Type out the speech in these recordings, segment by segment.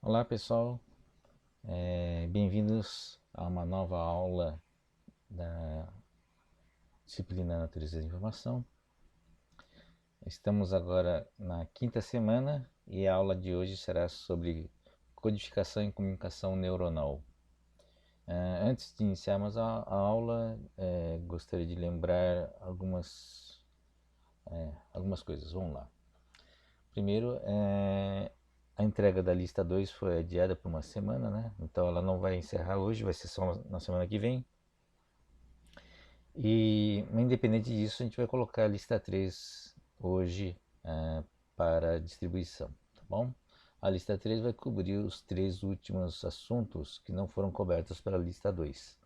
Olá pessoal, bem-vindos a uma nova aula da disciplina Natureza da Informação. Estamos agora na quinta semana e a aula de hoje será sobre codificação e comunicação neuronal. Antes de iniciarmos a aula, gostaria de lembrar algumas coisas. Vamos lá. Primeiro, a entrega da lista 2 foi adiada por uma semana, né? Então ela não vai encerrar hoje, vai ser só na semana que vem. E independente disso, a gente vai colocar a lista 3 hoje para distribuição, tá bom? A lista 3 vai cobrir os 3 últimos assuntos que não foram cobertos pela lista 2.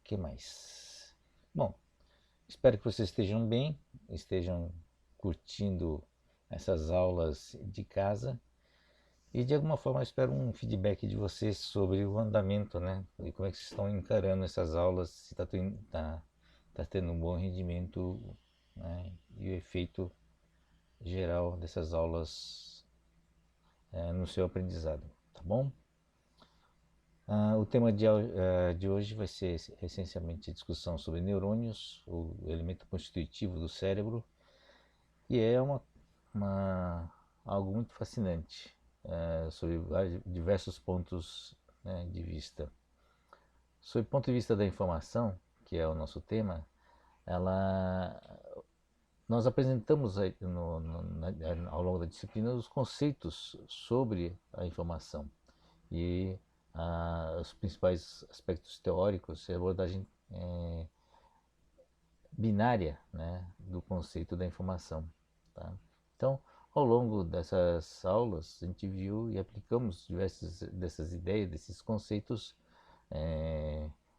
Que mais? Bom, espero que vocês estejam bem, estejam curtindo essas aulas de casa e de alguma forma eu espero um feedback de vocês sobre o andamento, né? E como é que vocês estão encarando essas aulas, se tá tendo um bom rendimento, né? E o efeito geral dessas aulas no seu aprendizado, tá bom? O tema de hoje vai ser essencialmente discussão sobre neurônios, o elemento constitutivo do cérebro, e é uma, algo muito fascinante sobre diversos pontos, né, de vista. Sob o ponto de vista da informação, que é o nosso tema, ela, nós apresentamos ao longo da disciplina os conceitos sobre a informação e os principais aspectos teóricos e abordagem binária, né, do conceito da informação. Tá? Então, ao longo dessas aulas, a gente viu e aplicamos diversas dessas ideias, desses conceitos,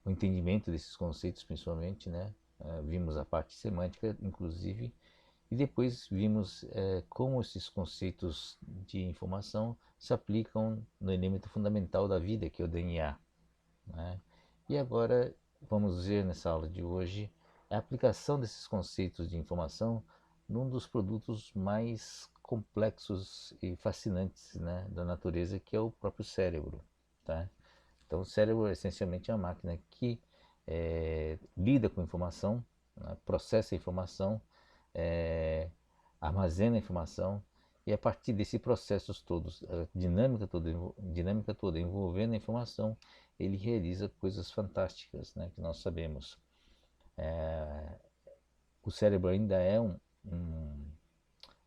o entendimento desses conceitos, principalmente, né? Vimos a parte semântica, inclusive, e depois vimos como esses conceitos de informação se aplicam no elemento fundamental da vida, que é o DNA. Né? E agora vamos ver nessa aula de hoje a aplicação desses conceitos de informação num dos produtos mais complexos e fascinantes, né, da natureza, que é o próprio cérebro. Tá? Então o cérebro essencialmente é uma máquina que lida com informação, né, processa informação, armazena informação, e a partir desses processos todos, a dinâmica toda envolvendo a informação, ele realiza coisas fantásticas, né, que nós sabemos. O cérebro ainda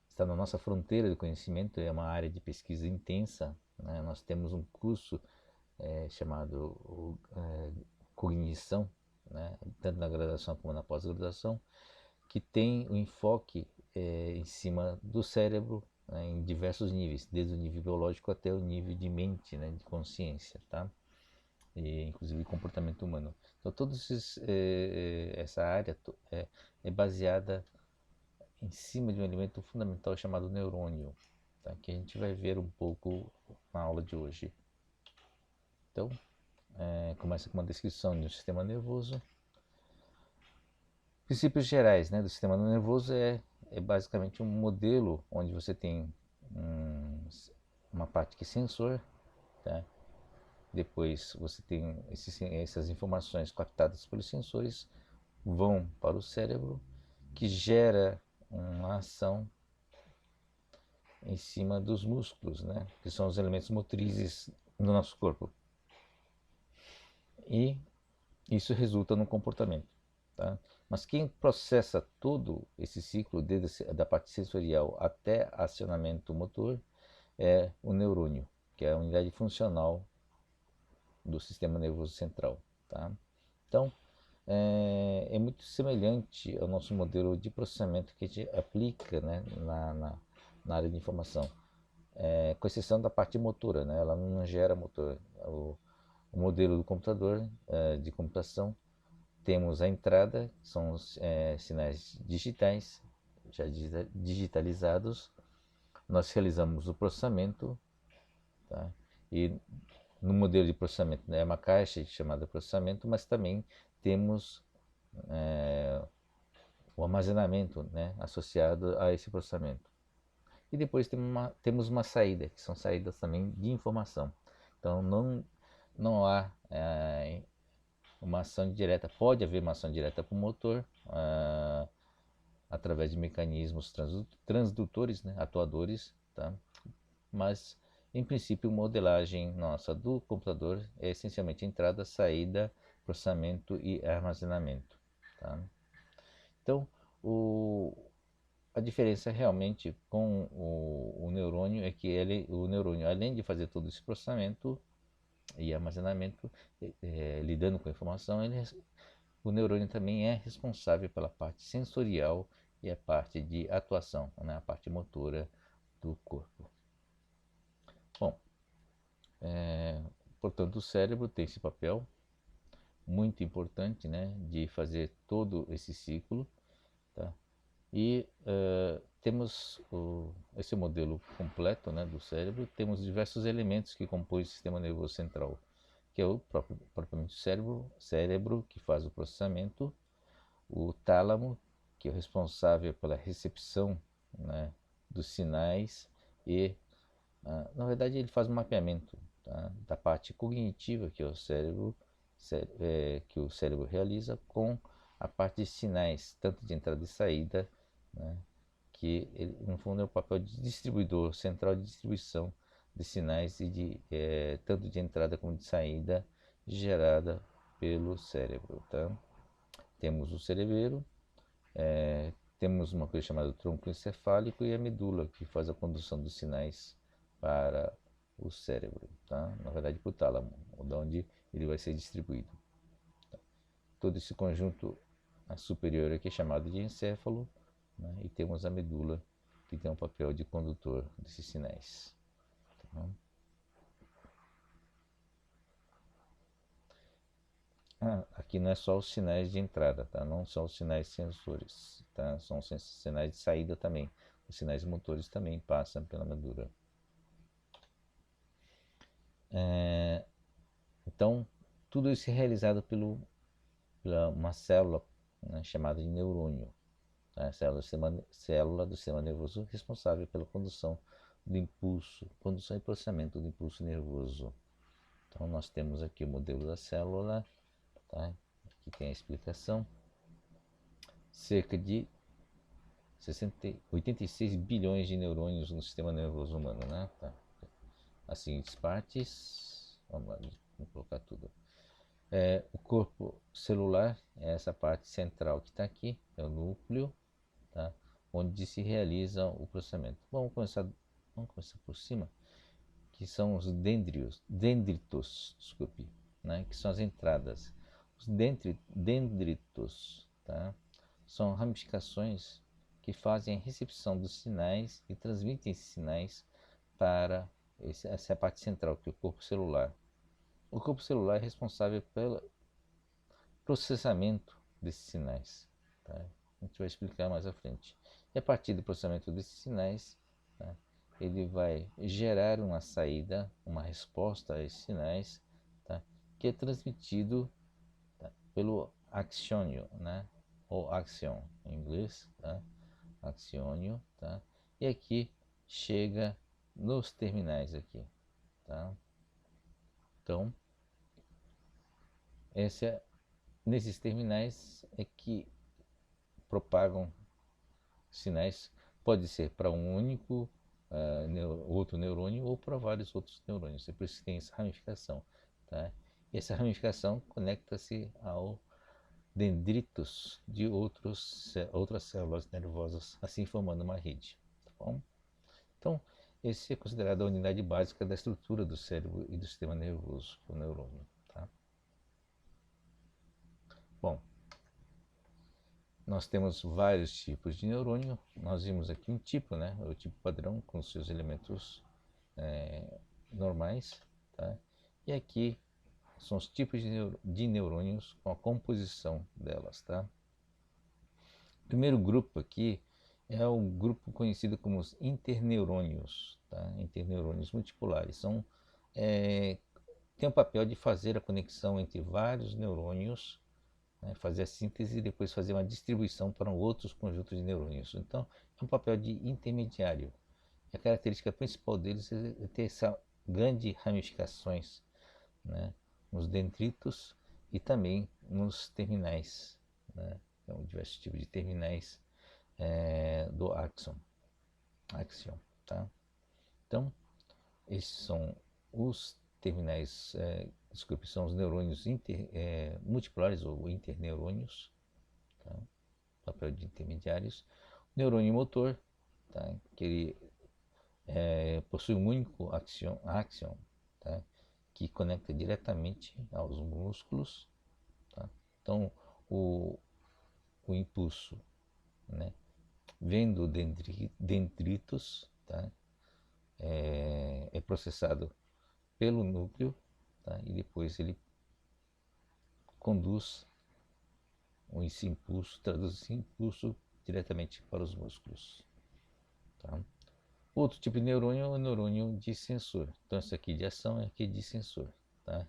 está na nossa fronteira de conhecimento, é uma área de pesquisa intensa. Né? Nós temos um curso chamado Cognição, né? Tanto na graduação como na pós-graduação, que tem um enfoque em cima do cérebro, né, em diversos níveis, desde o nível biológico até o nível de mente, né, de consciência, tá? E inclusive comportamento humano. Então, essa área é baseada em cima de um elemento fundamental chamado neurônio, tá? Que a gente vai ver um pouco na aula de hoje. Então, começa com uma descrição do sistema nervoso. Princípios gerais, né, do sistema nervoso é basicamente um modelo onde você tem uma parte que é sensor, tá? Depois você tem essas informações captadas pelos sensores vão para o cérebro, que gera uma ação em cima dos músculos, né, que são os elementos motrizes do nosso corpo. E isso resulta no comportamento. Tá? Mas quem processa todo esse ciclo, desde da parte sensorial até acionamento motor, é o neurônio, que é a unidade funcional do sistema nervoso central. Tá? Então, é muito semelhante ao nosso modelo de processamento que a gente aplica, né, na área de informação, com exceção da parte motora, né, ela não gera motor. O modelo do computador, de computação, temos a entrada, que são os sinais digitais, já digitalizados. Nós realizamos o processamento, tá? E no modelo de processamento, né, é uma caixa chamada processamento, mas também temos o armazenamento, né, associado a esse processamento. e depois temos uma saída, que são saídas também de informação. Então não há uma ação direta, pode haver uma ação direta para o motor, através de mecanismos transdutores, né, atuadores, tá? Mas em princípio a modelagem nossa do computador é essencialmente entrada, saída, processamento e armazenamento, tá? Então a diferença realmente com o neurônio é que o neurônio, além de fazer todo esse processamento e armazenamento, lidando com a informação, o neurônio também é responsável pela parte sensorial e a parte de atuação, né, a parte motora do corpo. Bom, portanto, o cérebro tem esse papel muito importante, né, de fazer todo esse ciclo, tá? E temos esse modelo completo, né, do cérebro, temos diversos elementos que compõem o sistema nervoso central, que é o propriamente o cérebro que faz o processamento, o tálamo, que é o responsável pela recepção, né, dos sinais e, na verdade, ele faz um mapeamento, tá, da parte cognitiva que é o cérebro, que o cérebro realiza com a parte de sinais, tanto de entrada e saída, né, que ele, no fundo é o papel de distribuidor, central de distribuição de sinais e tanto de entrada como de saída gerada pelo cérebro, tá? Temos o cerebelo, temos uma coisa chamada tronco encefálico e a medula, que faz a condução dos sinais para o cérebro, tá? Na verdade, para o tálamo, da onde ele vai ser distribuído. Todo esse conjunto superior aqui é chamado de encéfalo, né? E temos a medula, que tem um papel de condutor desses sinais. Tá? Aqui não é só os sinais de entrada, tá? Não são os sinais sensores, tá? São sinais de saída também. Os sinais motores também passam pela medula. Então, tudo isso é realizado pela uma célula, né, chamada de neurônio. Tá? Célula do sistema nervoso responsável pela condução do impulso, condução e processamento do impulso nervoso. Então, nós temos aqui o modelo da célula, tá? Aqui tem a explicação. Cerca de 86 bilhões de neurônios no sistema nervoso humano, né? Tá. As seguintes partes, vamos lá, vamos colocar tudo. O corpo celular é essa parte central que está aqui, é o núcleo, tá? Onde se realiza o processamento. Vamos começar por cima, que são os dendritos, desculpe, né? Que são as entradas. Os dendritos, tá? São ramificações que fazem a recepção dos sinais e transmitem esses sinais para essa é a parte central, que é o corpo celular. O corpo celular é responsável pelo processamento desses sinais, tá? A gente vai explicar mais à frente. E a partir do processamento desses sinais, tá, ele vai gerar uma saída, uma resposta a esses sinais, tá, que é transmitido, tá, pelo axônio, né, ou axion em inglês, tá, axônio, tá, e aqui chega nos terminais aqui, tá. Então, nesses terminais é que propagam sinais, pode ser para um único outro neurônio ou para vários outros neurônios. É por isso que tem essa ramificação, tá? E essa ramificação conecta-se ao dendritos de outras células nervosas, assim formando uma rede. Tá bom? Então, esse é considerado a unidade básica da estrutura do cérebro e do sistema nervoso, o neurônio. Tá? Bom, nós temos vários tipos de neurônio. Nós vimos aqui um tipo, né? O tipo padrão com os seus elementos normais, tá? E aqui são os tipos de neurônios com a composição delas, tá? O primeiro grupo aqui é o grupo conhecido como os interneurônios, tá? Interneurônios multipolares. Tem o papel de fazer a conexão entre vários neurônios, né, fazer a síntese e depois fazer uma distribuição para outros conjuntos de neurônios. Então, é um papel de intermediário A característica principal deles é ter essa grande ramificações, né, nos dendritos e também nos terminais, né? Então, diversos tipos de terminais do axion, tá? Então, esses são os terminais, desculpe, são os neurônios multipolares ou interneurônios, tá? Papel de intermediários. O neurônio motor, tá? Que ele possui um único axion, tá? Que conecta diretamente aos músculos, tá? Então, o, o impulso, né, vem do dendritos, tá? É processado pelo núcleo, tá? E depois ele conduz esse impulso, traduz esse impulso diretamente para os músculos, tá? Outro tipo de neurônio é o neurônio de sensor. Então, esse aqui de ação é aqui de sensor, tá?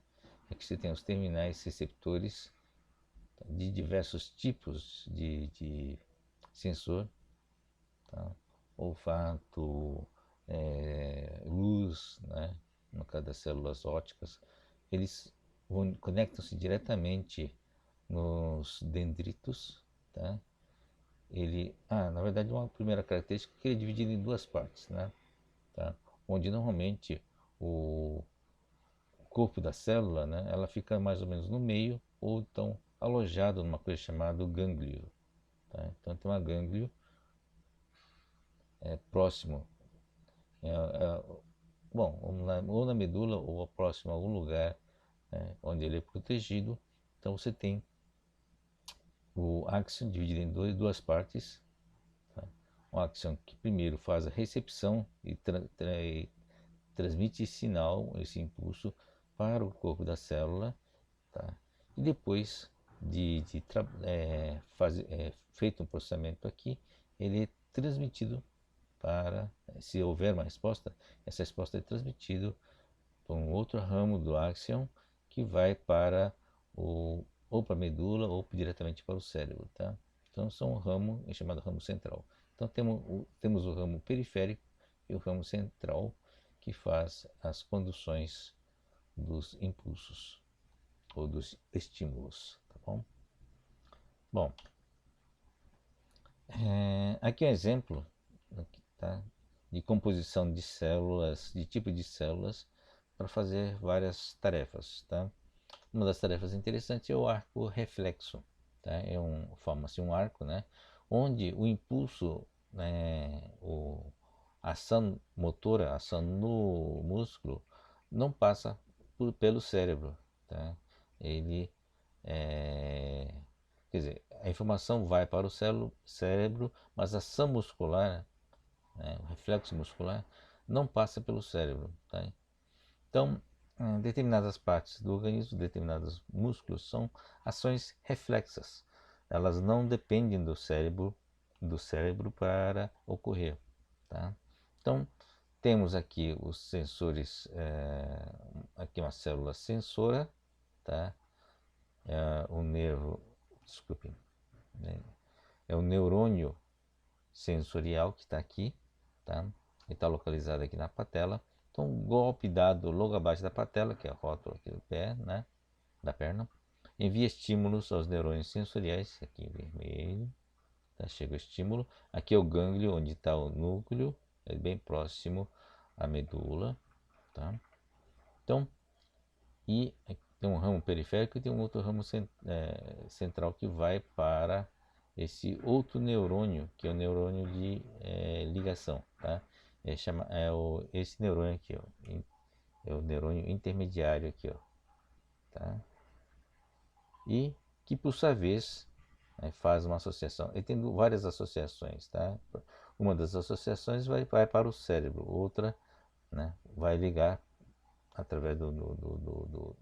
Aqui você tem os terminais receptores, tá, de diversos tipos de sensor, tá? Olfato, luz, né? No caso das células ópticas, eles conectam-se diretamente nos dendritos, tá? Na verdade, uma primeira característica é que ele é dividido em duas partes, né? Tá? Onde normalmente o corpo da célula, né, ela fica mais ou menos no meio ou então alojado numa coisa chamada gânglio, tá? Então tem uma gânglio próximo, é, é, bom, ou na medula ou próximo a algum lugar, né, onde ele é protegido. Então você tem o axon dividido em duas partes, tá? O axon que primeiro faz a recepção e transmite esse sinal, esse impulso para o corpo da célula, tá? E depois feito um processamento aqui, ele é transmitido para, se houver uma resposta, essa resposta é transmitida para um outro ramo do axon que vai para ou para a medula ou diretamente para o cérebro, tá? Então são um ramo chamado ramo central. Então temos o ramo periférico e o ramo central que faz as conduções dos impulsos ou dos estímulos, tá bom? Bom, aqui é um exemplo, tá, de composição de células, de tipo de células para fazer várias tarefas, tá? Uma das tarefas interessantes é o arco reflexo, tá? Forma-se um arco, né, onde o impulso, né, a ação motora, a ação no músculo, não passa pelo cérebro, tá? Ele quer dizer, a informação vai para o cérebro, mas a ação muscular, né, o reflexo muscular, não passa pelo cérebro, tá? Então, determinadas partes do organismo, determinados músculos são ações reflexas. Elas não dependem do cérebro para ocorrer, tá? Então, temos aqui os sensores, aqui uma célula sensora, tá? O nervo, desculpe, né? É o neurônio sensorial que está aqui, tá? Ele está localizado aqui na patela. Então, um golpe dado logo abaixo da patela, que é a rótula aqui do pé, né, da perna, envia estímulos aos neurônios sensoriais, aqui em vermelho, tá? Chega o estímulo. Aqui é o gânglio, onde está o núcleo, é bem próximo à medula, tá? Então, e tem um ramo periférico e tem um outro ramo central que vai para esse outro neurônio, que é o neurônio de ligação, tá? Esse neurônio aqui, ó, é o neurônio intermediário aqui, ó, tá? E que por sua vez, né, faz uma associação. Ele tem várias associações, tá? Uma das associações vai para o cérebro, outra, né, vai ligar através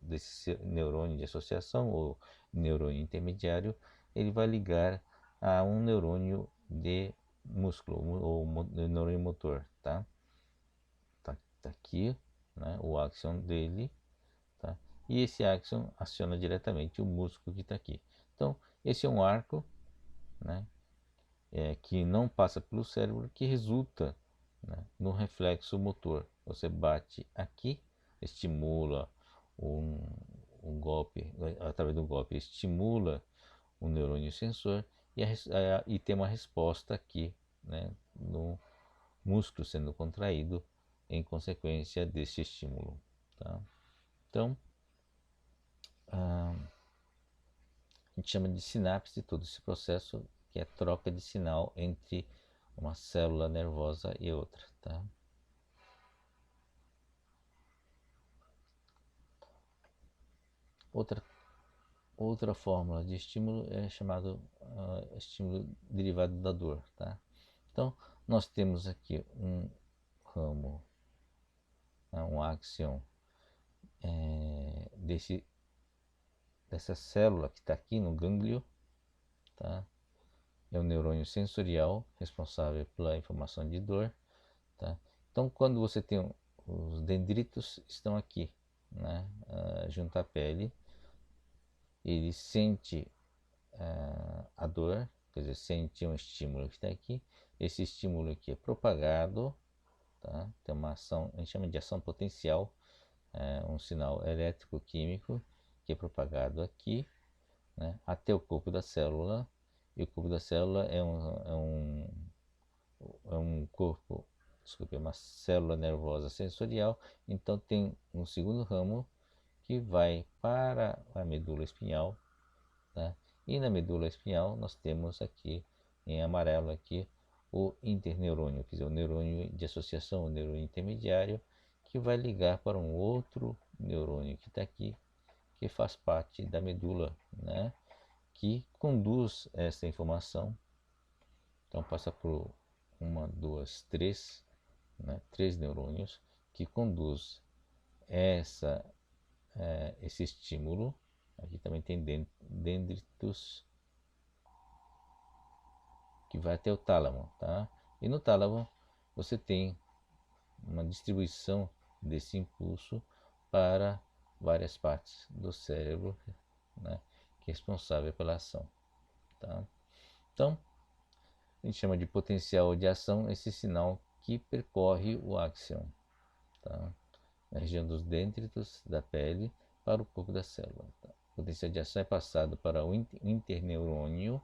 desse neurônio de associação ou neurônio intermediário, ele vai ligar a um neurônio de músculo ou neurônio motor, tá? Tá aqui, né, o axon dele, tá? E esse axon aciona diretamente o músculo que está aqui. Então, esse é um arco, né, que não passa pelo cérebro, que resulta né? No reflexo motor, você bate aqui, estimula um, um golpe, através do golpe, estimula o neurônio sensor e tem uma resposta aqui, né, no músculo sendo contraído em consequência desse estímulo. Tá? Então, a gente chama de sinapse todo esse processo, que é troca de sinal entre uma célula nervosa e outra. Tá? Outra fórmula de estímulo é chamado estímulo derivado da dor. Tá? Então, nós temos aqui um ramo, um áxion dessa célula que está aqui no gânglio, tá? É o neurônio sensorial responsável pela informação de dor, tá? Então, quando você tem os dendritos estão aqui, né? Junto à pele, ele sente a dor, quer dizer, sente um estímulo que está aqui. Esse estímulo aqui é propagado, tá? Tem uma ação, a gente chama de ação potencial, um sinal elétrico-químico que é propagado aqui, né, até o corpo da célula. E o corpo da célula é um corpo, desculpe, é uma célula nervosa sensorial. Então tem um segundo ramo que vai para a medula espinhal, tá? E na medula espinhal nós temos aqui em amarelo aqui o interneurônio, quer dizer, o neurônio de associação, o neurônio intermediário, que vai ligar para um outro neurônio que está aqui, que faz parte da medula, né? Que conduz essa informação. Então passa por uma, duas, três, né? Três neurônios que conduz esse estímulo. Aqui também tem dendritos que vai até o tálamo, tá? E no tálamo você tem uma distribuição desse impulso para várias partes do cérebro, né, que é responsável pela ação. Tá? Então, a gente chama de potencial de ação esse sinal que percorre o áxion, tá? Na região dos dendritos da pele para o corpo da célula. Tá? O potencial de ação é passado para o interneurônio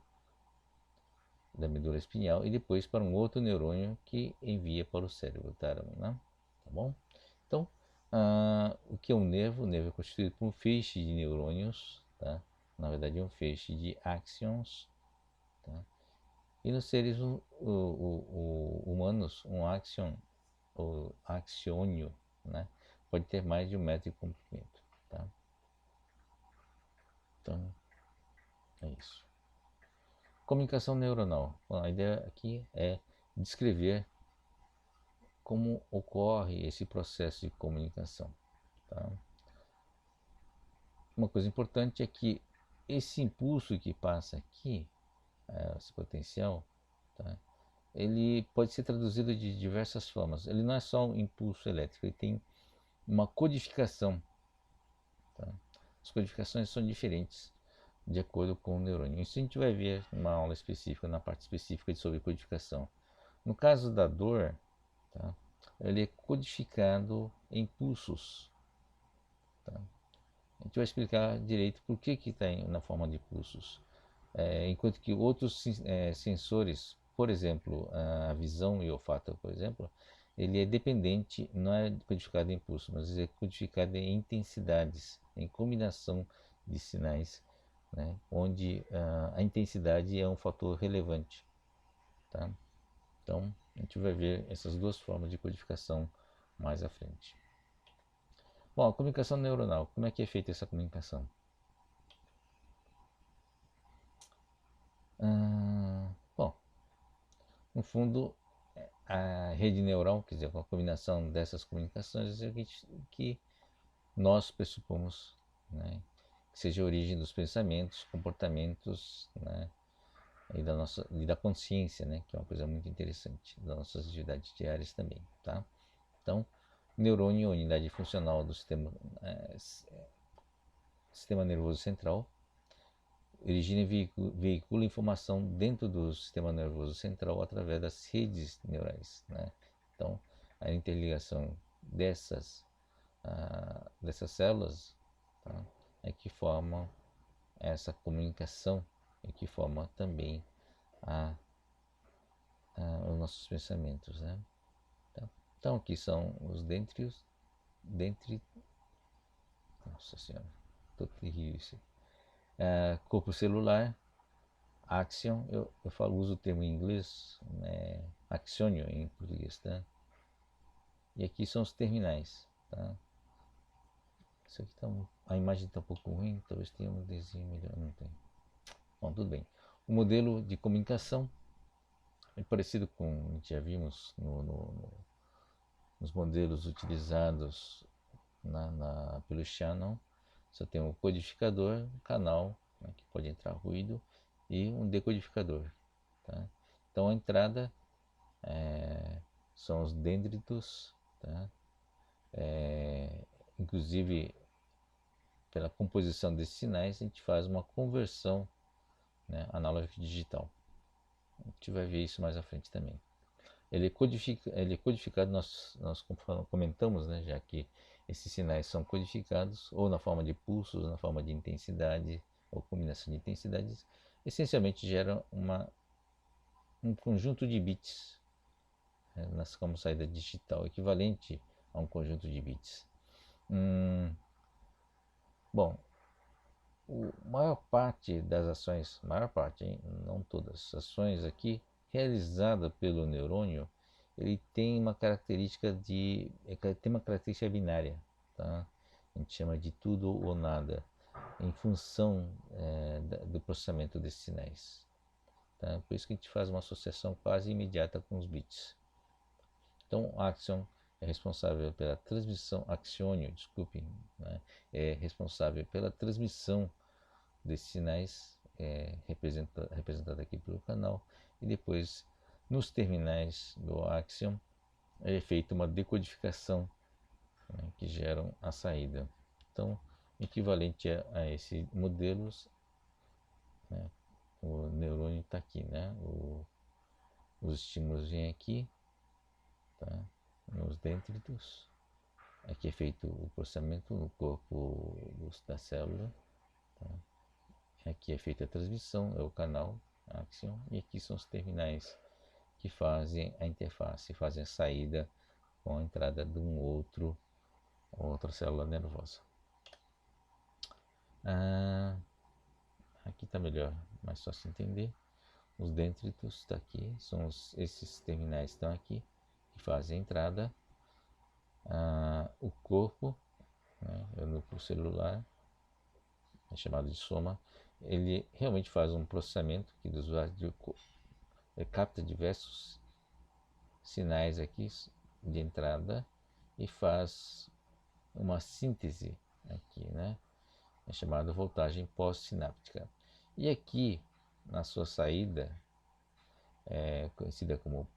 da medula espinhal e depois para um outro neurônio que envia para o cérebro, né? Tá bom? Então, o que é um nervo? O nervo é constituído por um feixe de neurônios, tá? Na verdade é um feixe de áxions, tá? E nos seres humanos, um áxion, ou axiônio, né, pode ter mais de 1 metro de comprimento. Tá? Então, é isso. Comunicação neuronal. Bom, a ideia aqui é descrever como ocorre esse processo de comunicação. Tá? Uma coisa importante é que esse impulso que passa aqui, esse potencial, tá? Ele pode ser traduzido de diversas formas. Ele não é só um impulso elétrico, ele tem uma codificação. Tá? As codificações são diferentes de acordo com o neurônio. Isso a gente vai ver numa aula específica, na parte específica sobre codificação. No caso da dor, tá? Ele é codificado em pulsos. Tá? A gente vai explicar direito por que está na forma de pulsos. Enquanto que outros sensores, por exemplo, a visão e o olfato, por exemplo, ele é dependente, não é codificado em pulso, mas é codificado em intensidades, em combinação de sinais, né, onde a intensidade é um fator relevante. Tá? Então, a gente vai ver essas duas formas de codificação mais à frente. Bom, a comunicação neuronal, como é que é feita essa comunicação? Bom, no fundo, a rede neural, quer dizer, com a combinação dessas comunicações, é o que nós pressupomos, né, que seja a origem dos pensamentos, comportamentos, né, e da consciência, né, que é uma coisa muito interessante, das nossas atividades diárias também. Tá? Então, neurônio, unidade funcional do sistema nervoso central, origina e veicula informação dentro do sistema nervoso central através das redes neurais, né? Então, a interligação dessas células, tá, é que formam essa comunicação e que forma também os nossos pensamentos, né? Então aqui são os nossa senhora, tô terrível isso. Corpo celular, axion, uso o termo em inglês, axônio em português, tá? E aqui são os terminais, tá? Isso aqui a imagem está um pouco ruim, talvez tenha um desenho melhor, não tem. Bom, tudo bem. O modelo de comunicação é parecido com o que já vimos nos modelos utilizados pelo Shannon. Só tem um codificador, um canal, né, que pode entrar ruído, e um decodificador. Tá? Então a entrada são os dendritos, tá? Inclusive pela composição desses sinais a gente faz uma conversão, né, analógica digital. A gente vai ver isso mais à frente também. Ele é codificado, nós comentamos, né, já que esses sinais são codificados ou na forma de pulsos, na forma de intensidade, ou combinação de intensidades, essencialmente geram um conjunto de bits, como saída digital, equivalente a um conjunto de bits. Bom, maior parte das ações, hein, não todas, as ações aqui realizada pelo neurônio, ele tem uma característica binária, tá? A gente chama de tudo ou nada, em função do processamento desses sinais. Tá? Por isso que a gente faz uma associação quase imediata com os bits. Então, o axion é responsável pela transmissão, axiônio, desculpem, né? É responsável pela transmissão desses sinais, representado aqui pelo canal, e depois nos terminais do axion é feita uma decodificação, né, que geram a saída. Então, equivalente a esses modelos, né, o neurônio está aqui, né? Os estímulos vêm aqui, tá? Nos dendritos. Aqui é feito o processamento no corpo da célula, tá? Aqui é feita a transmissão, é o canal axion, e aqui são os terminais que fazem a interface, fazem a saída com a entrada de outra célula nervosa. Aqui está melhor, mais fácil entender. Os dendritos estão aqui, esses terminais estão aqui, que fazem a entrada. O corpo, né, é o núcleo celular, é chamado de soma. Ele realmente faz um processamento que capta diversos sinais aqui de entrada e faz uma síntese aqui, né? É chamada voltagem pós-sináptica. E aqui, na sua saída, conhecida como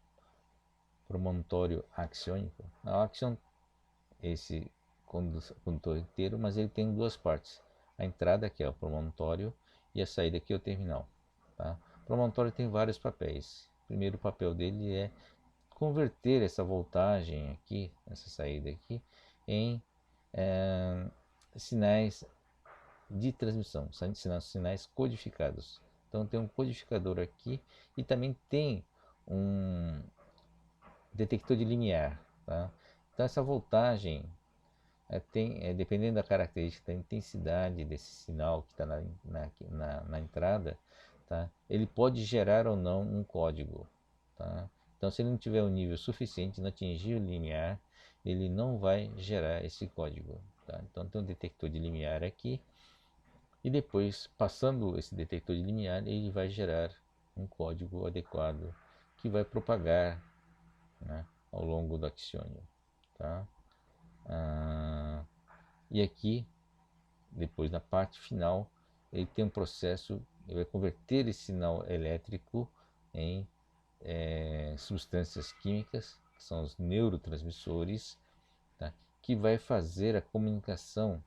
promontório axiônico. O axion esse condutor inteiro, mas ele tem duas partes. A entrada, que é o promontório, e a saída, que é o terminal. Tá? O promontório tem vários papéis. O primeiro papel dele é converter essa voltagem aqui, essa saída aqui, em sinais de transmissão, sinais codificados. Então tem um codificador aqui e também tem um detector de limiar. Tá? Então essa voltagem dependendo da característica da intensidade desse sinal que está na entrada, tá? Ele pode gerar ou não um código. Tá? Então se ele não tiver um nível suficiente, não atingir o limiar, ele não vai gerar esse código. Tá? Então tem um detector de limiar aqui, e depois, passando esse detector de limiar, ele vai gerar um código adequado que vai propagar, né, ao longo do axiônio. Tá? E aqui, depois na parte final, ele tem um processo, ele vai converter esse sinal elétrico em substâncias químicas, que são os neurotransmissores, tá? Que vai fazer a comunicação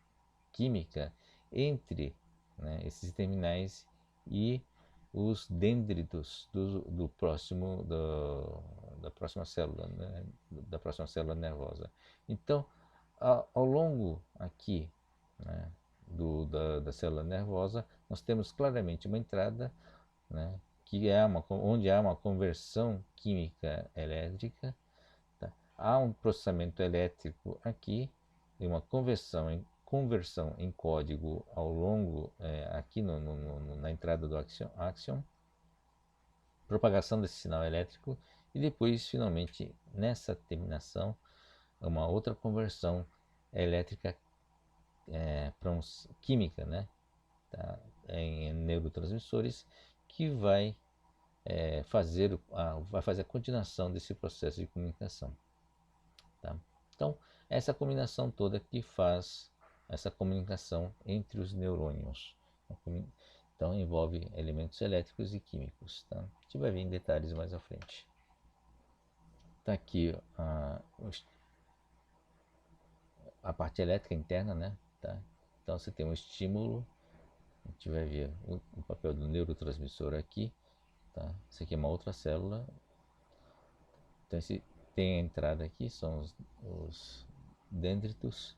química entre, né, esses terminais e os dendritos do próximo da próxima célula, né, da próxima célula nervosa. Então, ao longo aqui, né, da célula nervosa, nós temos claramente uma entrada, né, que é onde há uma conversão química elétrica, tá? Há um processamento elétrico aqui e uma conversão em código ao longo, aqui na entrada do axion, propagação desse sinal elétrico e depois, finalmente, nessa terminação, uma outra conversão elétrica, química, né, tá, em neurotransmissores, que vai fazer a continuação desse processo de comunicação. Tá? Então, essa combinação toda que faz essa comunicação entre os neurônios. Então, envolve elementos elétricos e químicos. Tá? A gente vai ver em detalhes mais à frente. Está aqui a parte elétrica interna, né? Tá? Então, você tem um estímulo. A gente vai ver o papel do neurotransmissor aqui. Tá? Isso aqui é uma outra célula. Então, tem a entrada aqui, são os dendritos.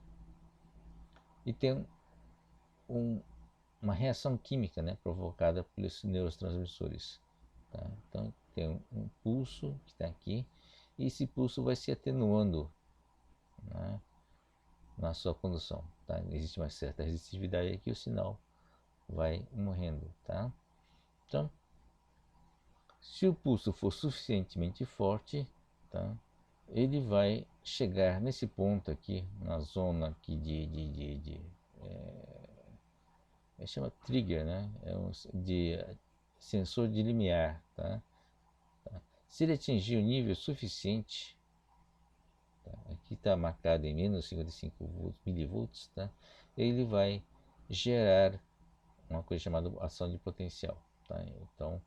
E tem uma reação química, né, provocada pelos neurotransmissores. Tá? Então, tem um pulso que está aqui. E esse pulso vai se atenuando, né, na sua condução. Tá? Existe uma certa resistividade aqui, o sinal vai morrendo. Tá? Então, se o pulso for suficientemente forte, tá, ele vai chegar nesse ponto aqui, na zona aqui chama trigger, né? De sensor de limiar. Tá? Se ele atingir o nível suficiente, tá? Aqui está marcado em menos 55 milivolts, tá? Ele vai gerar uma coisa chamada ação de potencial. Tá? Então,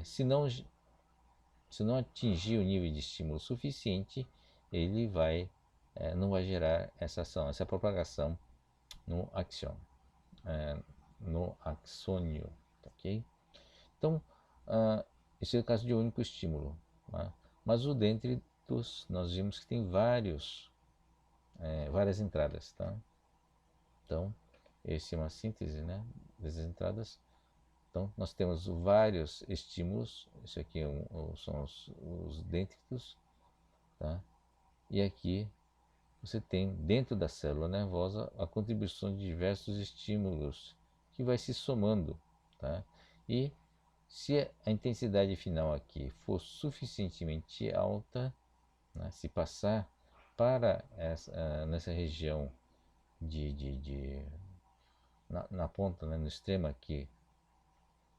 se não atingir o nível de estímulo suficiente, ele não vai gerar essa ação, essa propagação no axion, no axônio. Ok? Então, esse é o caso de um único estímulo. Tá? Mas o dendritos, nós vimos que tem várias entradas. Tá? Então, esse é uma síntese, né, dessas entradas. Então, nós temos vários estímulos. Isso aqui são os dendritos. Tá? E aqui você tem, dentro da célula nervosa, a contribuição de diversos estímulos que vai se somando. Tá? E se a intensidade final aqui for suficientemente alta, né, se passar para nessa região na ponta, né, no extremo aqui,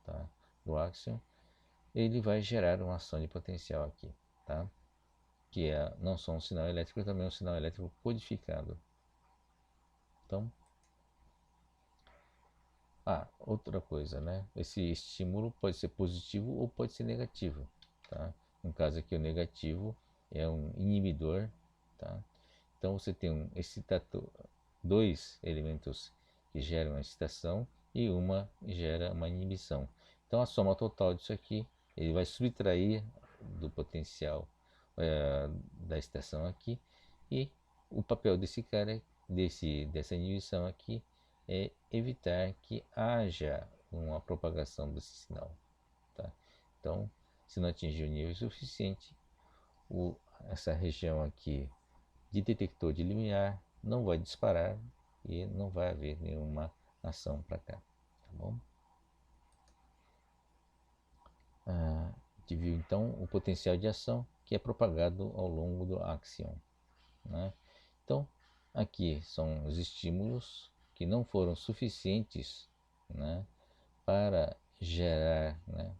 tá, do áxion, ele vai gerar uma ação de potencial aqui, tá? Que não só um sinal elétrico, também um sinal elétrico codificado. Então, outra coisa, né? Esse estímulo pode ser positivo ou pode ser negativo, tá? No caso aqui, o negativo é um inibidor, tá? Então, você tem dois elementos que geram a excitação e uma gera uma inibição. Então, a soma total disso aqui, ele vai subtrair do potencial da excitação aqui, e o papel desse cara, dessa inibição aqui, é evitar que haja uma propagação desse sinal. Tá? Então, se não atingir o nível suficiente, essa região aqui de detector de limiar não vai disparar e não vai haver nenhuma ação para cá. Tá bom? A gente viu então o potencial de ação que é propagado ao longo do axion. Né? Então, aqui são os estímulos que não foram suficientes, né, para gerar, né,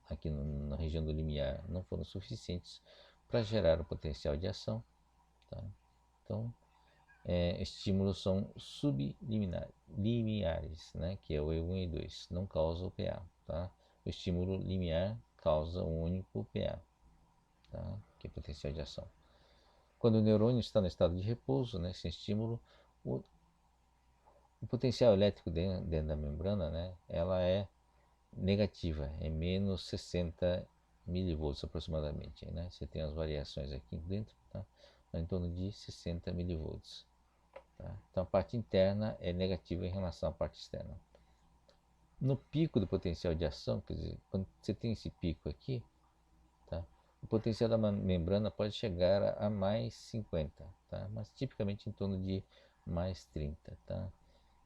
aqui na região do limiar, não foram suficientes para gerar o potencial de ação. Tá? Então, estímulos são sublimiares, né, que é o E1 e E2, não causa o PA. Tá? O estímulo limiar causa um único PA, tá? Que é potencial de ação. Quando o neurônio está no estado de repouso, né, sem estímulo, o potencial elétrico dentro da membrana, né, ela é negativa, é menos 60 milivolts aproximadamente, né? Você tem as variações aqui dentro, tá? Em torno de 60 milivolts. Tá? Então a parte interna é negativa em relação à parte externa. No pico do potencial de ação, quer dizer, quando você tem esse pico aqui, tá? O potencial da membrana pode chegar a mais 50, tá? Mas tipicamente em torno de mais 30. Tá?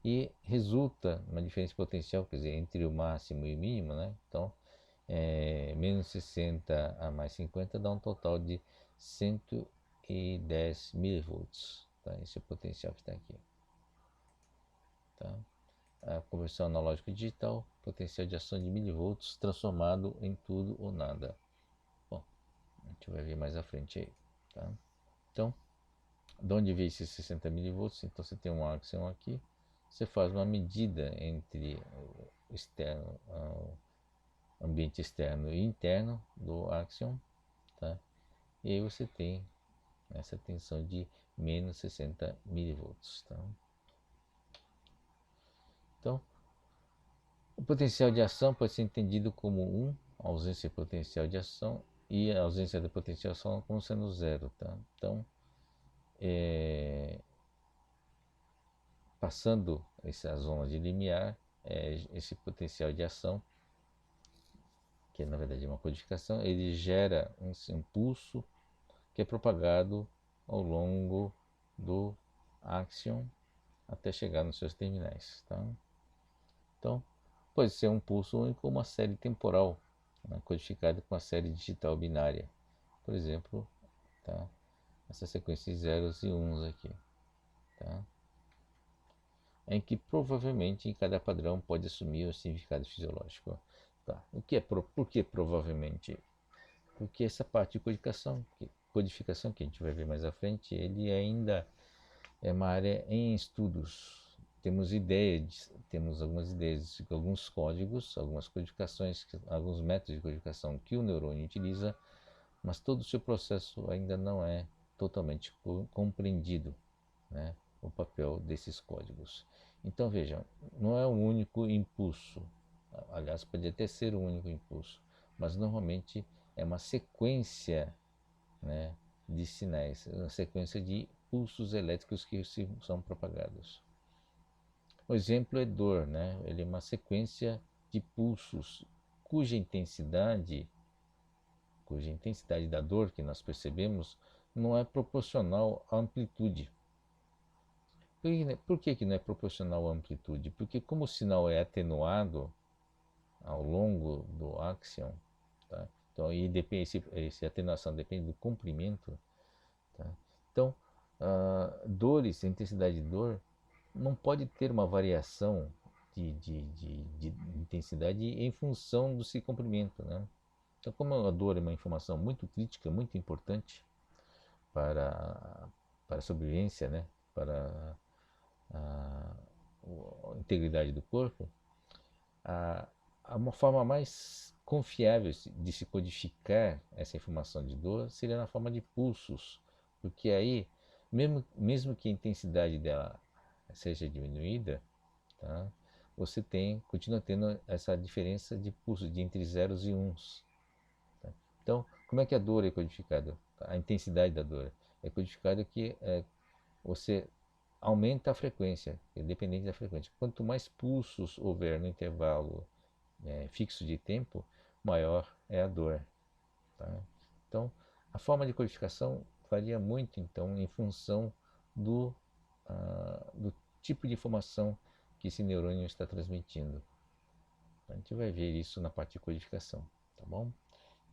E resulta uma diferença potencial, quer dizer, entre o máximo e o mínimo, né? Então, menos 60 a mais 50 dá um total de 110 milivolts. Tá? Esse é o potencial que está aqui. Tá? A conversão analógica digital, potencial de ação de milivolts transformado em tudo ou nada. Bom, a gente vai ver mais à frente aí. Tá? Então, de onde veio esses 60 milivolts? Então você tem um axion aqui, você faz uma medida entre o externo, o ambiente externo e interno do axion, tá? E aí você tem essa tensão de menos 60 milivolts. Tá? Então, o potencial de ação pode ser entendido como a ausência de potencial de ação, e a ausência de potencial de ação como sendo zero. Tá? Então, passando essa zona de limiar, esse potencial de ação, que na verdade é uma codificação, ele gera um impulso que é propagado ao longo do axion até chegar nos seus terminais. Tá? Então, pode ser um pulso único ou uma série temporal, né, codificada com uma série digital binária. Por exemplo, tá? Essa sequência de zeros e uns aqui. Tá? Em que provavelmente em cada padrão pode assumir um significado fisiológico. Tá? Por que provavelmente? Porque essa parte de codificação que a gente vai ver mais à frente, ele ainda é uma área em estudos. Temos algumas ideias de alguns códigos, algumas codificações, alguns métodos de codificação que o neurônio utiliza, mas todo o seu processo ainda não é totalmente compreendido, né, o papel desses códigos. Então vejam, não é um único impulso, aliás, pode até ser um único impulso, mas normalmente é uma sequência, né, de sinais, uma sequência de pulsos elétricos que são propagados. O exemplo é dor, né? Ele é uma sequência de pulsos cuja intensidade da dor que nós percebemos não é proporcional à amplitude. Por que não é proporcional à amplitude? Porque como o sinal é atenuado ao longo do axion, tá? Então, e depende, essa atenuação depende do comprimento. Tá? Então, a intensidade de dor, não pode ter uma variação de intensidade em função do seu comprimento. Né? Então, como a dor é uma informação muito crítica, muito importante para a sobrevivência, né? Para a integridade do corpo, a, uma forma mais confiável de se codificar essa informação de dor seria na forma de pulsos, porque aí, mesmo que a intensidade dela seja diminuída, tá? Você continua tendo essa diferença de pulsos de entre zeros e uns. Tá? Então, como é que a dor é codificada? A intensidade da dor é codificada que você aumenta a frequência, independente da frequência. Quanto mais pulsos houver no intervalo fixo de tempo, maior é a dor. Tá? Então, a forma de codificação varia muito, então, em função do tipo de informação que esse neurônio está transmitindo. A gente vai ver isso na parte de codificação, tá bom?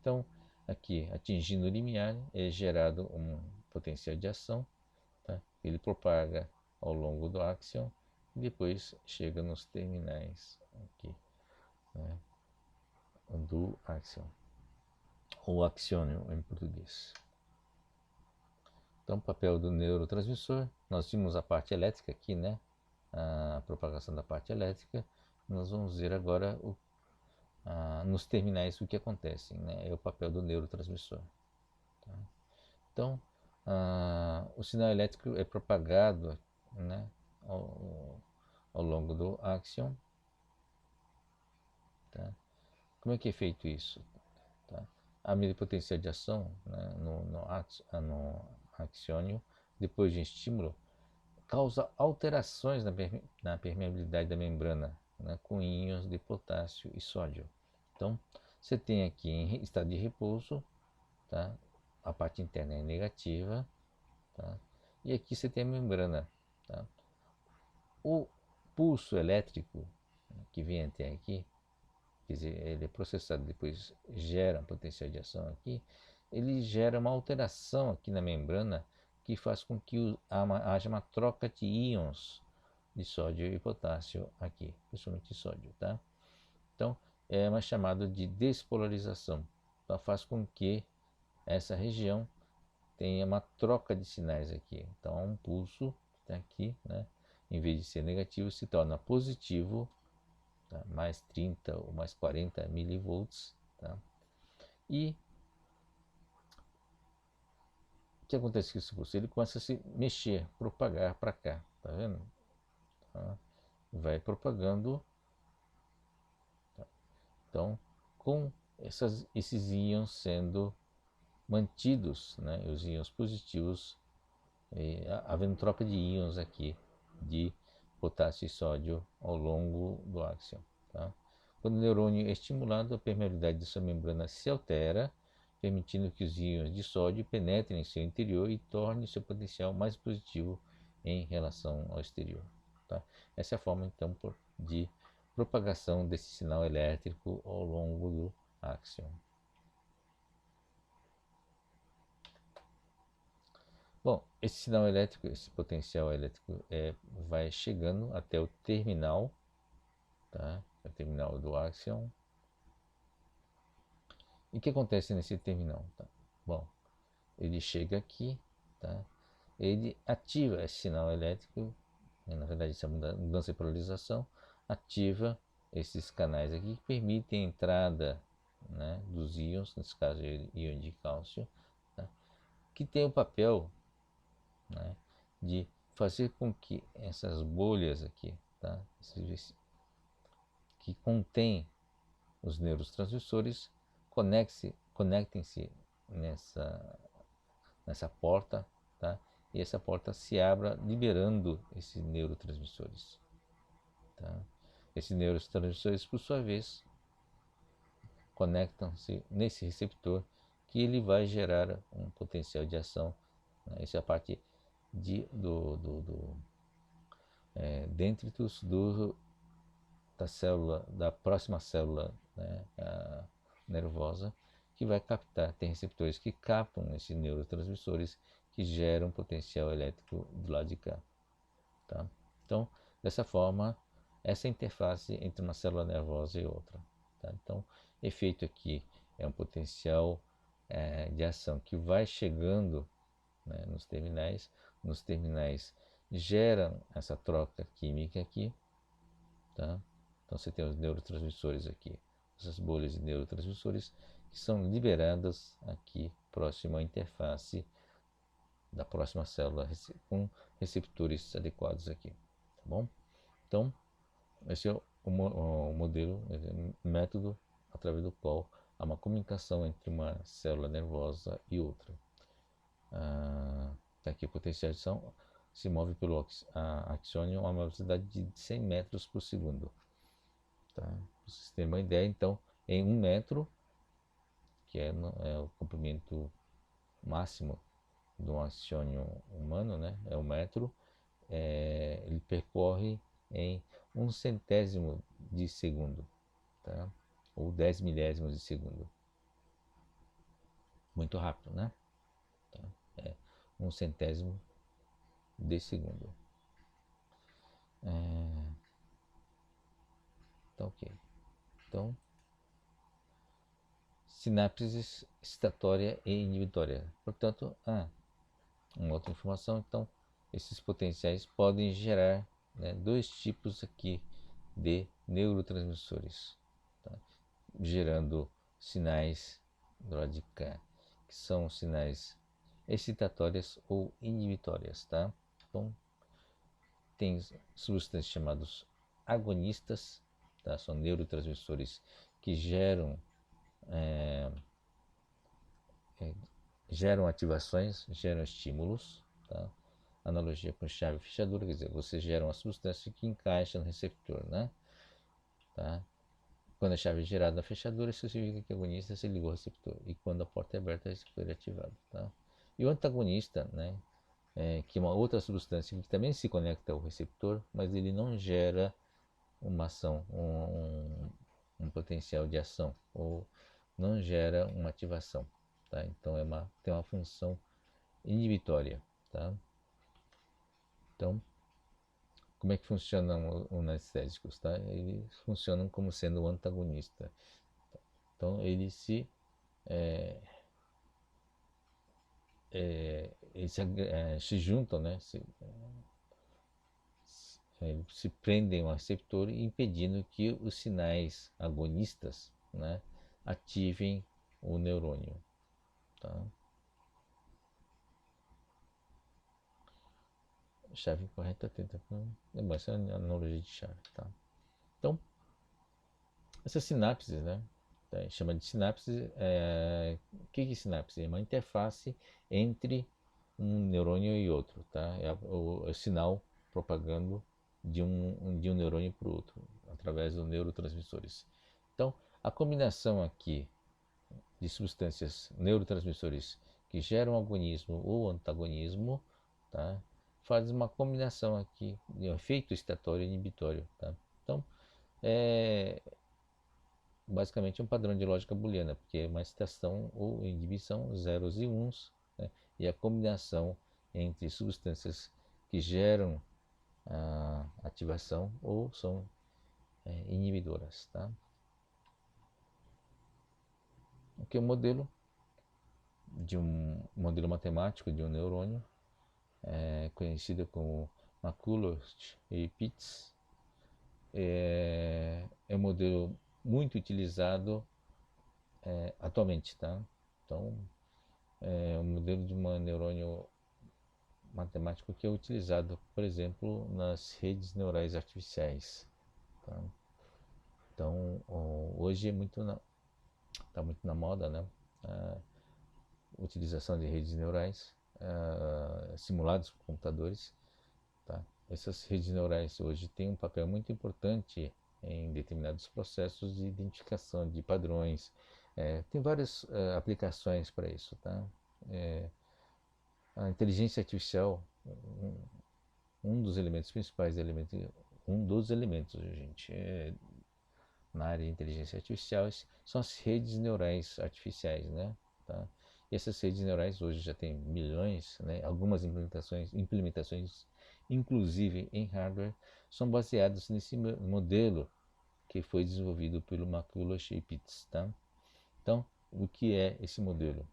Então, aqui, atingindo o limiar, é gerado um potencial de ação, tá? Ele propaga ao longo do axion e depois chega nos terminais aqui, né, do axion, ou axiônio em português. Então, o papel do neurotransmissor, nós vimos a parte elétrica aqui, né? A propagação da parte elétrica. Nós vamos ver agora nos terminais o que acontece, né? É o papel do neurotransmissor. Tá? Então, o sinal elétrico é propagado, né, ao longo do axion. Tá? Como é que é feito isso? Tá? a medida de potencial de ação, né, no axônio, depois de estímulo, causa alterações na permeabilidade da membrana, né, com íons de potássio e sódio. Então, você tem aqui em estado de repouso, tá? A parte interna é negativa, tá? E aqui você tem a membrana. Tá? O pulso elétrico que vem até aqui, quer dizer, ele é processado, depois gera um potencial de ação aqui, ele gera uma alteração aqui na membrana que faz com que haja uma troca de íons de sódio e potássio aqui, principalmente sódio, tá? Então, é mais chamado de despolarização. Então, faz com que essa região tenha uma troca de sinais aqui. Então, há um pulso que está aqui, né? Em vez de ser negativo, se torna positivo, tá? Mais 30 ou mais 40 milivolts, tá? E o que acontece com esse pulso? Ele começa a se mexer, propagar para cá, tá vendo? Tá? Vai propagando. Tá? Então, com esses íons sendo mantidos, né? Os íons positivos, havendo troca de íons aqui de potássio e sódio ao longo do áxion. Tá? Quando o neurônio é estimulado, a permeabilidade de sua membrana se altera, permitindo que os íons de sódio penetrem em seu interior e tornem seu potencial mais positivo em relação ao exterior. Tá? Essa é a forma, então, de propagação desse sinal elétrico ao longo do áxion. Bom, esse sinal elétrico, esse potencial elétrico vai chegando até o terminal, tá? O terminal do áxion. E o que acontece nesse terminal? Tá? Bom, ele chega aqui, tá? Ele ativa esse sinal elétrico, na verdade essa mudança de polarização, ativa esses canais aqui que permitem a entrada, né, dos íons, nesse caso íon de cálcio, tá? Que tem o papel, né, de fazer com que essas bolhas aqui, tá, que contém os neurotransmissores, conectem-se nessa porta, tá, e essa porta se abra liberando esses neurotransmissores. Tá? Esses neurotransmissores, por sua vez, conectam-se nesse receptor que ele vai gerar um potencial de ação. Né? Essa é a parte dendritos da célula, da próxima célula, né, nervosa, que vai captar, tem receptores que captam esses neurotransmissores que geram potencial elétrico do lado de cá. Tá? Então, dessa forma, essa interface entre uma célula nervosa e outra. Tá? Então, efeito aqui é um potencial de ação que vai chegando, né, nos terminais geram essa troca química aqui, tá? Então você tem os neurotransmissores aqui, essas bolhas de neurotransmissores que são liberadas aqui próximo à interface da próxima célula com receptores adequados aqui, tá bom? Então esse é o modelo, o método através do qual há uma comunicação entre uma célula nervosa e outra. Tá aqui a potencial de ação se move pelo axônio a uma velocidade de 100 metros por segundo. Tá? Para vocês terem uma ideia, então, em 1 metro, que é o comprimento máximo de um axônio humano, né? É 1 metro, ele percorre em 1/100º de segundo, tá? Ou 10 milésimos de segundo. Muito rápido, né? Tá? 1/100º de segundo. Tá ok. Então, sinapses excitatória e inibitória. Portanto, uma outra informação, então, esses potenciais podem gerar, né, dois tipos aqui de neurotransmissores, tá? Gerando sinais do lado de cá, que são sinais excitatórias ou inibitórias, tá? Então, tem substâncias chamadas agonistas, tá? São neurotransmissores que geram geram ativações, geram estímulos, tá? Analogia com chave e fechadura, quer dizer, você gera uma substância que encaixa no receptor, né? Tá? Quando a chave é gerada na fechadura, isso significa que o agonista se ligou ao receptor. E quando a porta é aberta, o receptor é ativado. Tá? E o antagonista, né, que é uma outra substância que também se conecta ao receptor, mas ele não gera uma ação, um potencial de ação, ou não gera uma ativação. Tá? Então tem uma função inibitória. Tá? Então, como é que funcionam os anestésicos? Tá? Eles funcionam como sendo um antagonista. Então, se juntam, né? Se prendem ao receptor, impedindo que os sinais agonistas, né, ativem o neurônio. Tá? Chave correta tenta. Essa é a analogia de chave. Tá? Então, essas sinapses, né? Chama de sinapse. O que é sinapse? É uma interface entre um neurônio e outro. Tá? É o sinal propagando de um neurônio para o outro, através dos neurotransmissores. Então, a combinação aqui de substâncias neurotransmissores que geram agonismo ou antagonismo, tá? Faz uma combinação aqui de um efeito excitatório e inibitório. Tá? Então, é basicamente um padrão de lógica booleana, porque é uma excitação ou inibição, zeros e uns, né? E a combinação entre substâncias que geram a ativação ou são inibidoras. Tá? Aqui é um modelo matemático de um neurônio, conhecido como McCulloch e Pitts. É um modelo muito utilizado atualmente. Tá? Então, é um modelo de um neurônio matemático que é utilizado, por exemplo, nas redes neurais artificiais. Tá? Então, hoje está muito na moda, né? A utilização de redes neurais simuladas por computadores. Tá? Essas redes neurais hoje têm um papel muito importante em determinados processos de identificação de padrões. Tem várias aplicações para isso. Tá? A inteligência artificial, um dos elementos principais, gente, na área de inteligência artificial, são as redes neurais artificiais, né? Tá? E essas redes neurais hoje já têm milhões, né? Algumas implementações, inclusive em hardware, são baseadas nesse modelo que foi desenvolvido pelo McCulloch e Pitts. Tá? Então, o que é esse modelo?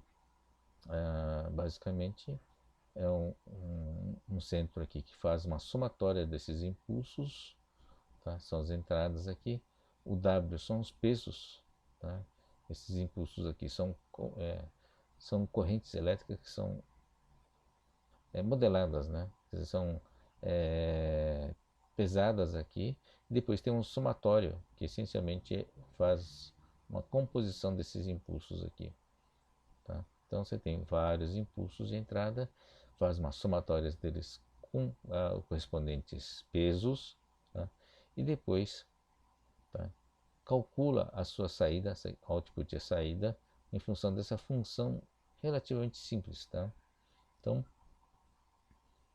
Basicamente, é um centro aqui que faz uma somatória desses impulsos, tá? São as entradas aqui. O W são os pesos, tá? Esses impulsos aqui são correntes elétricas que são modeladas, né? São pesadas aqui. Depois tem um somatório que essencialmente faz uma composição desses impulsos aqui. Tá? Então você tem vários impulsos de entrada, faz uma somatória deles com correspondentes pesos, tá? E depois, tá, calcula a sua saída, output e a saída, em função dessa função relativamente simples. Tá? Então,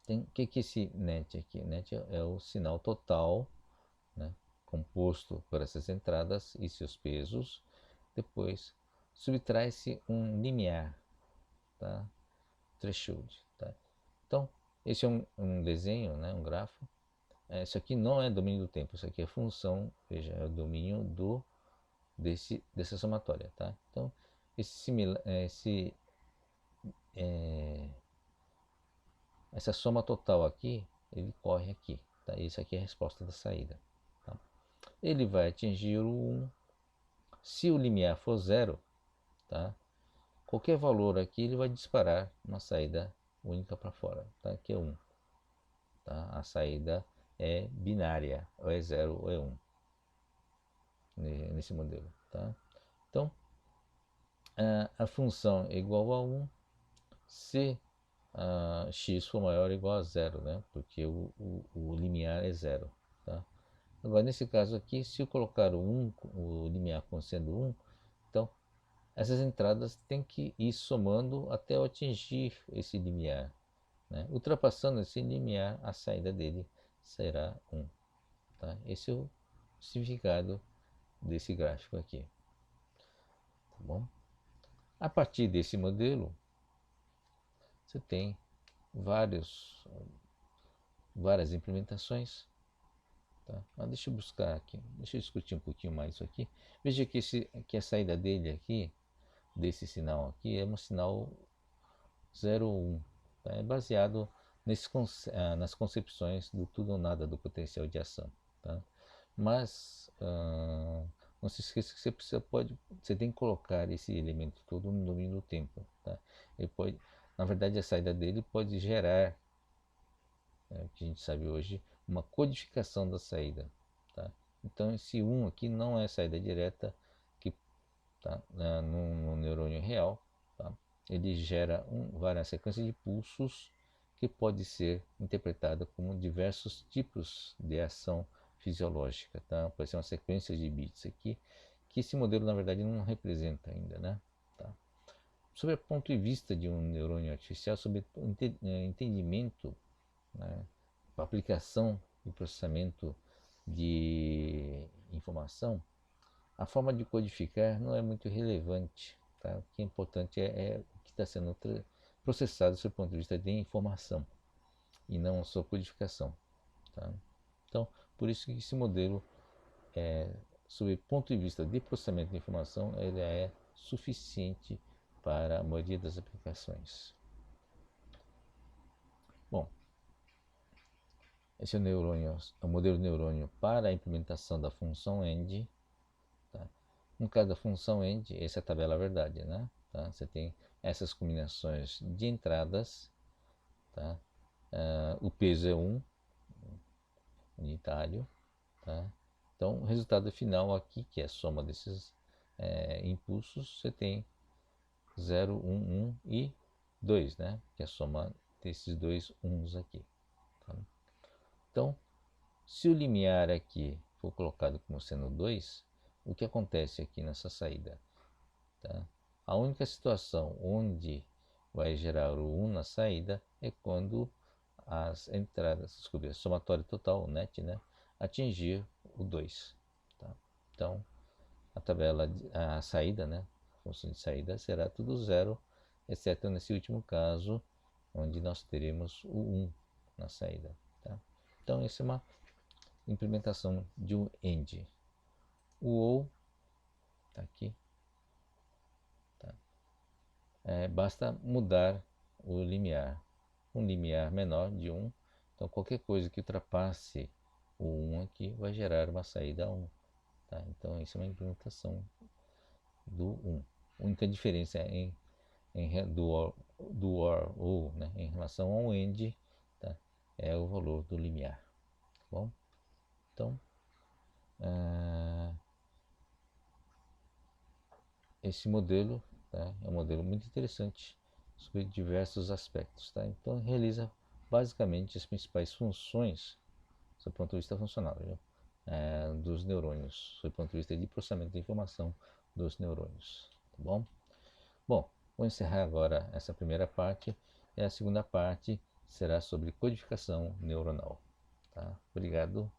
o que é esse net aqui? Net é o sinal total, né, composto por essas entradas e seus pesos. Depois, subtrai-se um limiar, tá? Threshold. Tá? Então, esse é um desenho, né, um grafo. Isso aqui não é domínio do tempo, isso aqui é função, veja, é o domínio dessa somatória. Tá? Então, essa soma total aqui, ele corre aqui. Tá? Isso aqui é a resposta da saída. Tá? Ele vai atingir o 1. Se o limiar for 0, tá? Qualquer valor aqui ele vai disparar uma saída única para fora, tá? Que é 1. Tá? A saída é binária, ou é 0 ou é 1 nesse modelo. Tá? Então, a função é igual a 1 se x for maior ou igual a zero, né? Porque o limiar é zero. Tá? Agora, nesse caso aqui, se eu colocar o limiar como sendo 1, então essas entradas têm que ir somando até eu atingir esse limiar. Né? Ultrapassando esse limiar, a saída dele será 1. Tá? Esse é o significado desse gráfico aqui. Tá bom? A partir desse modelo, você tem várias implementações. Tá? Mas deixa eu buscar aqui, deixa eu discutir um pouquinho mais isso aqui. Veja que a saída dele aqui, desse sinal aqui, é um sinal 0, 1. Tá? É baseado nas concepções do tudo ou nada do potencial de ação. Tá? Mas não se esqueça que você tem que colocar esse elemento todo no domínio do tempo. Tá? Ele pode, na verdade, a saída dele pode gerar, o que a gente sabe hoje, uma codificação da saída. Tá? Então esse 1 aqui não é saída direta que tá, no neurônio real. Tá? Ele gera várias sequências de pulsos que pode ser interpretada como diversos tipos de ação fisiológica. Tá? Pode ser uma sequência de bits aqui, que esse modelo na verdade não representa ainda. Né? Tá? Sobre o ponto de vista de um neurônio artificial, sobre o entendimento, né, a aplicação e processamento de informação, a forma de codificar não é muito relevante. Tá? O que é importante é o que está sendo processado do ponto de vista de informação e não a sua codificação. Tá? Então, por isso que esse modelo, sob o ponto de vista de processamento de informação, ele é suficiente para a maioria das aplicações. Bom, esse é o modelo neurônio para a implementação da função END. Tá? No caso da função END, essa é a tabela verdade, né? Tá? Você tem essas combinações de entradas. Tá? O peso é 1 unitário. Tá? Então, o resultado final aqui, que é a soma desses impulsos, você tem 0, 1, 1 e 2, né? Que é a soma desses dois 1s aqui. Tá? Então, se o limiar aqui for colocado como sendo 2, o que acontece aqui nessa saída? Tá? A única situação onde vai gerar o 1 na saída é quando as entradas, desculpe, a somatória total, o net, né, atingir o 2. Tá? Então, a saída, né, a função de saída será tudo 0, exceto nesse último caso, onde nós teremos o 1 na saída. Tá? Então, essa é uma implementação de um END. O OU está aqui. Tá? Basta mudar o limiar. Um limiar menor de 1. Então, qualquer coisa que ultrapasse o 1 aqui vai gerar uma saída 1. Tá? Então, isso é uma implementação do 1. A única diferença do OR, ou, né, em relação ao END, tá, é o valor do limiar. Tá bom? Então, esse modelo, tá, é um modelo muito interessante sobre diversos aspectos. Tá? Então, realiza basicamente as principais funções do ponto de vista funcional, dos neurônios, do ponto de vista de processamento de informação dos neurônios. Tá bom? Bom, vou encerrar agora essa primeira parte e a segunda parte será sobre codificação neuronal. Tá? Obrigado.